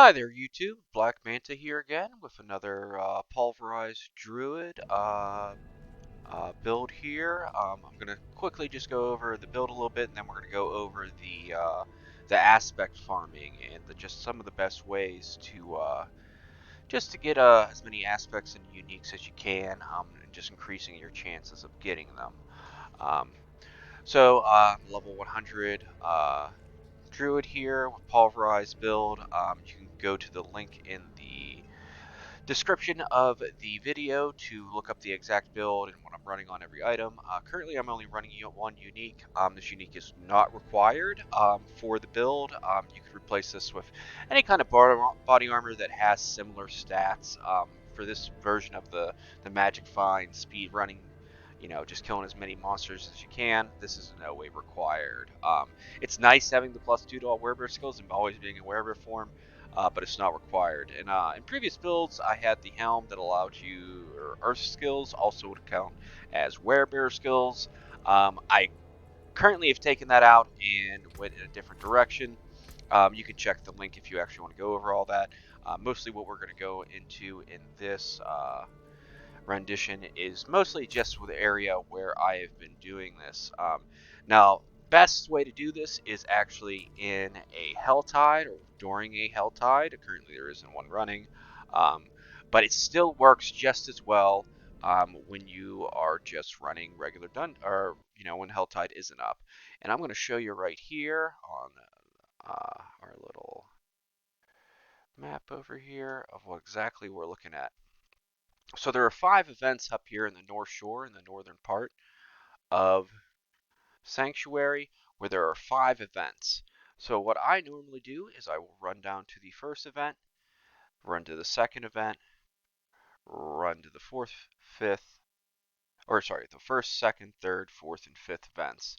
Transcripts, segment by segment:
Hi there, YouTube. Blackmanta here again with another pulverized druid build here. I'm gonna quickly just go over the build a little bit, and then we're gonna go over the aspect farming and just some of the best ways to just to get as many aspects and uniques as you can, and just increasing your chances of getting them. Um, Level 100. Druid here with pulverized build. You can go to the link in the description of the video to look up the exact build and what I'm running on every item. Currently I'm only running one unique. This unique is not required for the build. You could replace this with any kind of body armor that has similar stats. For this version of the magic find speed running, just killing as many monsters as you can, this is in no way required. It's nice having the +2 to all werebear skills and always being in werebear form, but it's not required. And in previous builds, I had the helm that allowed you, or earth skills also would count as werebear skills. I currently have taken that out and went in a different direction. You can check the link if you actually want to go over all that. Mostly what we're going to go into in this rendition is mostly just with the area where I have been doing this. Now, best way to do this is actually in a Helltide or during a Helltide. Currently, there isn't one running, um, but it still works just as well when you are just running regular or when Helltide isn't up. And I'm going to show you right here on our little map over here of what exactly we're looking at. So there are 5 events up here in the North Shore, in the northern part of Sanctuary, where there are 5 events. So what I normally do is I will run down to the first event, run to the second event, run to the fourth, fifth, or sorry, the first, second, third, fourth, and fifth events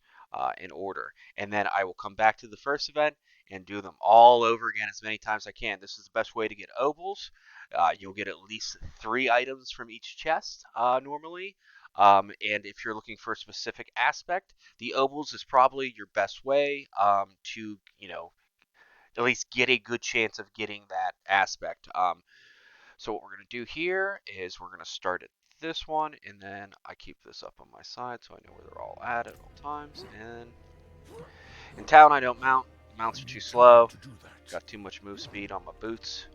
in order. And then I will come back to the first event and do them all over again as many times as I can. This is the best way to get obols. You'll get at least 3 items from each chest normally. And if you're looking for a specific aspect, the obols is probably your best way to, at least get a good chance of getting that aspect. So what we're going to do here is we're going to start at this one, and then I keep this up on my side so I know where they're all at all times. And in town I don't mount. Mounts are too slow. Got too much move speed on my boots.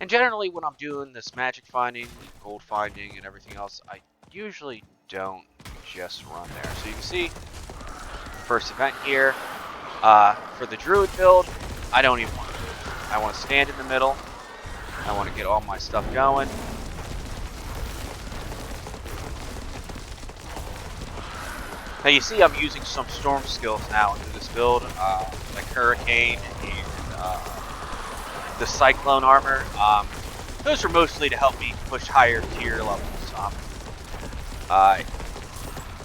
And generally when I'm doing this magic finding, gold finding, and everything else, I usually don't just run there. So you can see, first event here. For the druid build, I don't even want to move. I want to stand in the middle. I want to get all my stuff going. Now you see I'm using some storm skills now into this build, like Hurricane and the Cyclone armor. Those are mostly to help me push higher tier levels.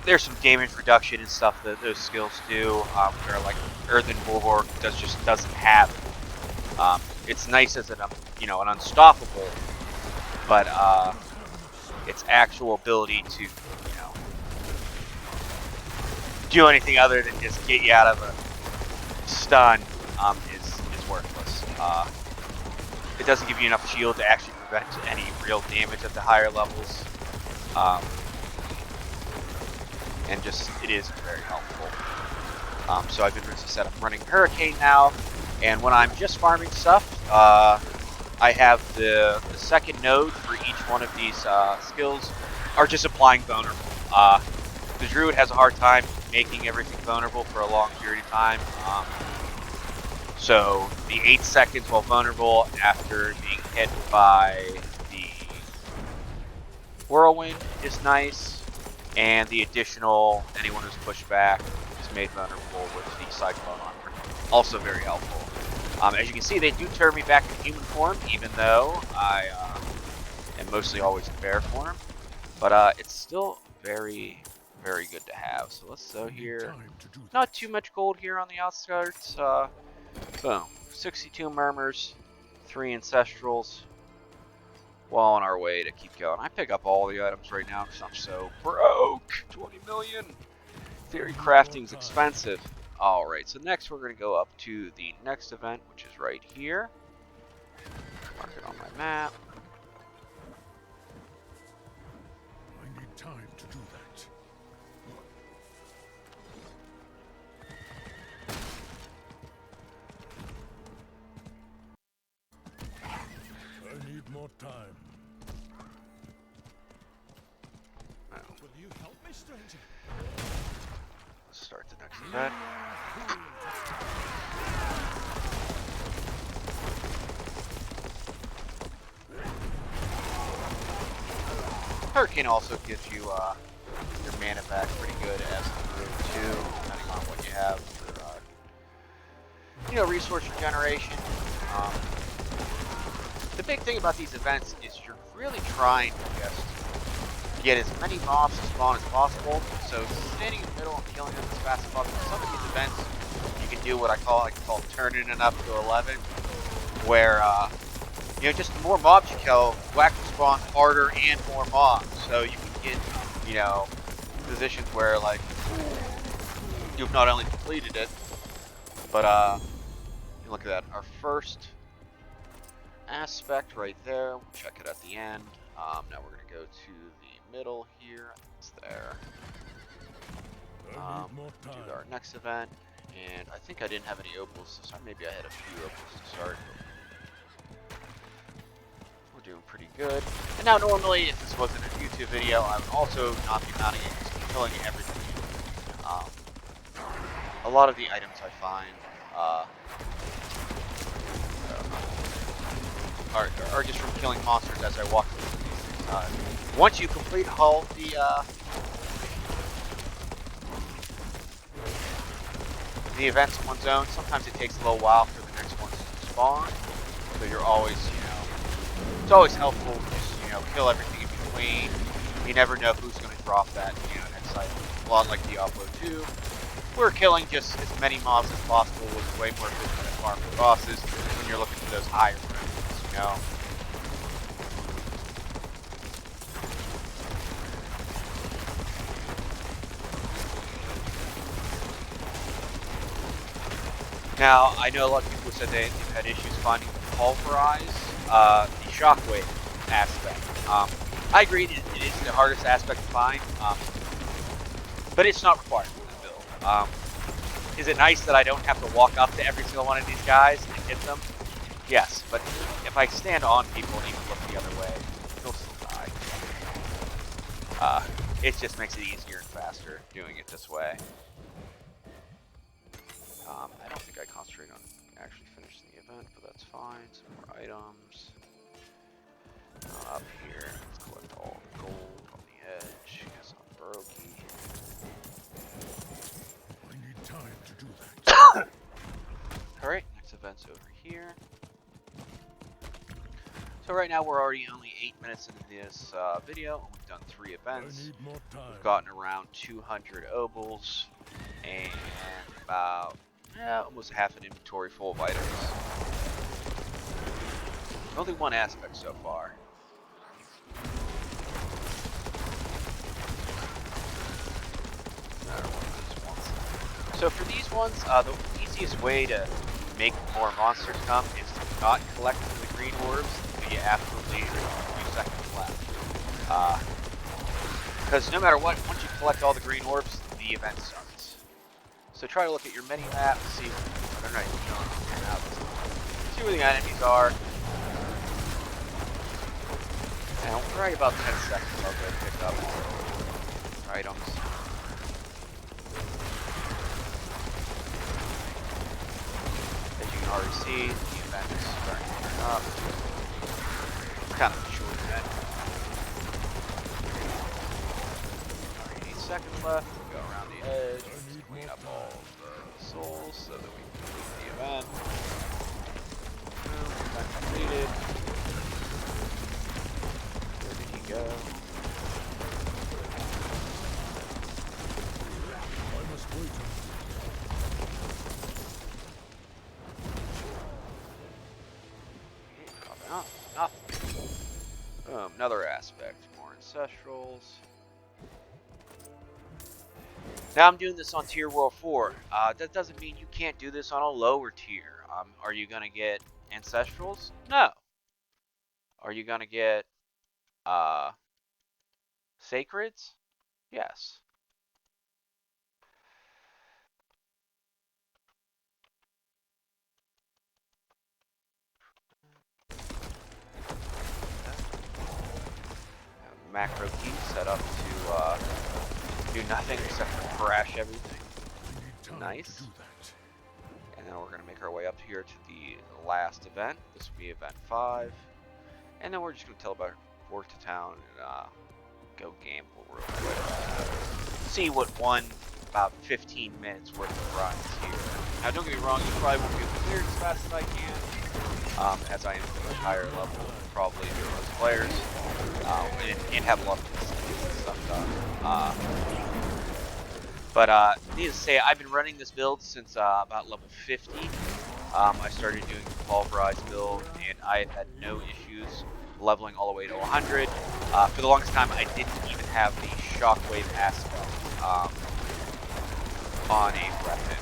There's some damage reduction and stuff that those skills do, where like Earthen Bulwark just doesn't have it. It's nice as an unstoppable, but its actual ability to do anything other than just get you out of a stun is worthless. It doesn't give you enough shield to actually prevent any real damage at the higher levels. And just, it is very helpful. So I've been, as I said, I'm running Hurricane now, and when I'm just farming stuff, I have the second node for each one of these skills are just applying vulnerable. The Druid has a hard time making everything vulnerable for a long period of time. So the 8 seconds while vulnerable after being hit by the Whirlwind is nice. And the additional, anyone who's pushed back is made vulnerable with the Cyclone armor. Also very helpful. As you can see, they do turn me back to human form, even though I am mostly always in bear form. But it's still very, very good to have. So let's go here. Not too much gold here on the outskirts. Boom. 62 murmurs, 3 ancestrals. Well on our way to keep going. I pick up all the items right now because I'm so broke. 20 million. Theory crafting's expensive. Alright, so next we're going to go up to the next event, which is right here. Mark it on my map. I need time to do that. I need more time. Will you help me, stranger? Let's start the next event. Hurricane also gives you your mana back pretty good as a druid too, depending on what you have for resource regeneration. The big thing about these events is you're really trying to just get as many mobs to spawn as possible. So standing in the middle and killing them as fast as possible. Some of these events you can do what I call turning it up to 11, where just the more mobs you kill, you actually spawn harder and more mobs. So you can get positions where like you've not only completed it, but look at that. Our first aspect right there. We'll check it at the end. Now we're gonna go to the middle here. I think it's there. Do our next event, and I think I didn't have any opals to start. Maybe I had a few opals to start. But we're doing pretty good. And now normally, if this wasn't a YouTube video, I would also not be mounting it, just killing everything. A lot of the items I find are just from killing monsters as I walk through. Once you complete all the events in one zone, sometimes it takes a little while for the next ones to spawn. So you're always, it's always helpful to just, kill everything in between. You never know who's going to drop that, next item. A lot like Diablo 2. We're killing just as many mobs as possible with way more efficient than farming bosses when you're looking for those higher rounds, Now, I know a lot of people said they've had issues finding the pulverize, the shockwave aspect. I agree, it is the hardest aspect to find, but it's not required for the build. Is it nice that I don't have to walk up to every single one of these guys and hit them? Yes, but if I stand on people and even look the other way, they'll still die. It just makes it easier and faster doing it this way. I don't think I concentrate on actually finishing the event, but that's fine. Some more items. Up here, let's collect all the gold on the edge. Guess I'm brokey. I need time to do that. Alright, next event's over here. So right now we're already only 8 minutes into this video, and we've done 3 events. I need more time. We've gotten around 200 obols, and about almost half an inventory full of items. Only one aspect so far. So for these ones, the easiest way to make more monsters come is to not collect the green orbs until you absolutely a few seconds left. Because no matter what, once you collect all the green orbs, the event starts. So try to look at your mini map, see whether or not you can figure out. See where the enemies are. And right about 10 seconds, I'll go pick up items. As you can already see, the event is starting to turn up. It's kind of a short event. 8 seconds left. Go around the edge. Let's clean up all the souls so that we can complete the event. Boom, event completed. Where did he go? I must wait. Nothing. Boom, another aspect. More ancestrals. Now I'm doing this on tier world 4. That doesn't mean you can't do this on a lower tier. Are you gonna get ancestrals? No. Are you gonna get sacreds? Yes. Macro key set up to do nothing except for crash everything. Nice. And then we're going to make our way up here to the last event. This will be event 5. And then we're just going to teleport to town and go gamble real quick. See what about 15 minutes worth of runs here. Now don't get me wrong, you probably won't get cleared as fast as I can. As I am at a much higher level probably than most players. And have a lot of stuff done. But needless to say, I've been running this build since about level 50. I started doing the pulverized build, and I have had no issues leveling all the way to 100. For the longest time, I didn't even have the shockwave aspect on a weapon.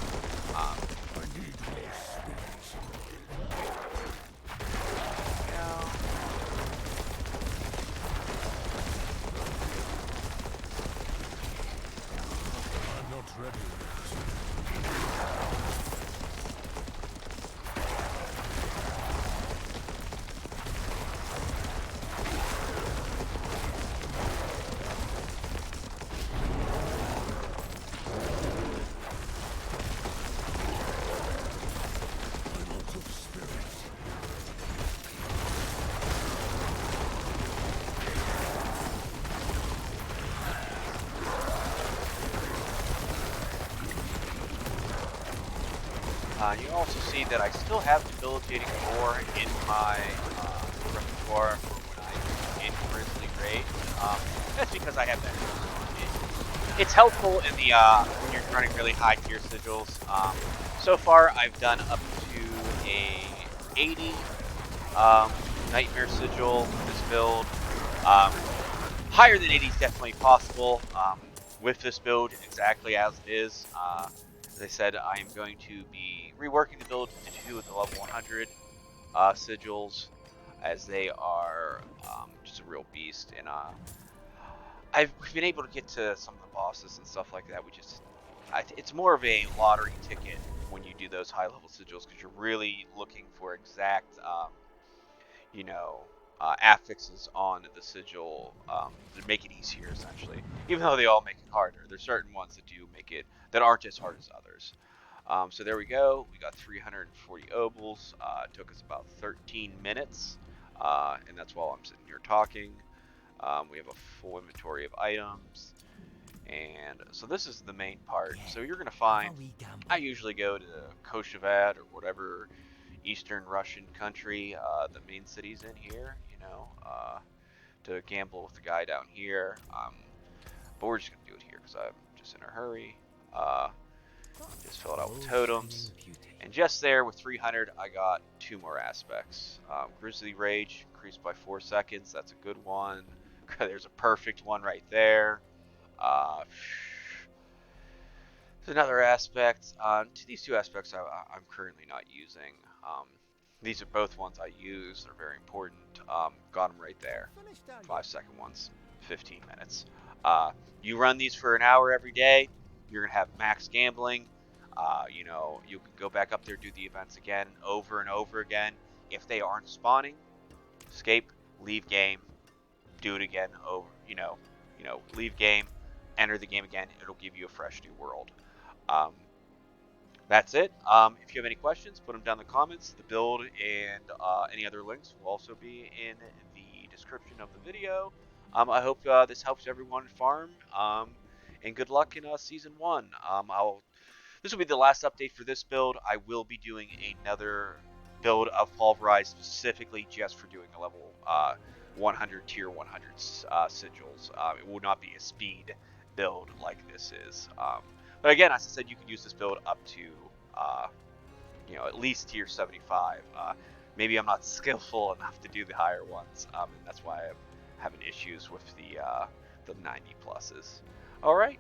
You also see that I still have debilitating ore in my repertoire for when I'm in Grizzly Raid. That's because I have that. It's helpful in the when you're running really high tier sigils. So far, I've done up to a 80 Nightmare Sigil with this build. Higher than 80 is definitely possible with this build exactly as it is. As I said, I am going to be reworking the build to do with the level 100 sigils, as they are just a real beast. And I've been able to get to some of the bosses and stuff like that. It's more of a lottery ticket when you do those high level sigils, because you're really looking for exact, affixes on the sigil to make it easier, essentially. Even though they all make it harder, there's certain ones that do make it that aren't as hard as others. So there we go. We got 340 obols. It took us about 13 minutes, and that's while I'm sitting here talking. We have a full inventory of items, and so this is the main part. So you're gonna find, I usually go to Koshavad or whatever Eastern Russian country the main city's in here, to gamble with the guy down here. But we're just gonna do it here because I'm just in a hurry. Just fill it out with totems. And just there with 300, I got 2 more aspects. Grizzly Rage increased by 4 seconds. That's a good one. There's a perfect one right there. There's another aspect. To these 2 aspects I'm currently not using. These are both ones I use. They're very important. Got them right there. 5-second ones. 15 minutes. You run these for an hour every day. You're going to have max gambling. You can go back up there, do the events again, over and over again. If they aren't spawning, escape, leave game, do it again, leave game, enter the game again. It'll give you a fresh new world. That's it. If you have any questions, put them down in the comments. The build and any other links will also be in the description of the video. I hope this helps everyone farm. And good luck in Season 1. This will be the last update for this build. I will be doing another build of Pulverize specifically just for doing a level 100 tier 100 sigils. It will not be a speed build like this is. But again, as I said, you can use this build up to at least tier 75. Maybe I'm not skillful enough to do the higher ones, and that's why I'm having issues with the 90 pluses. All right.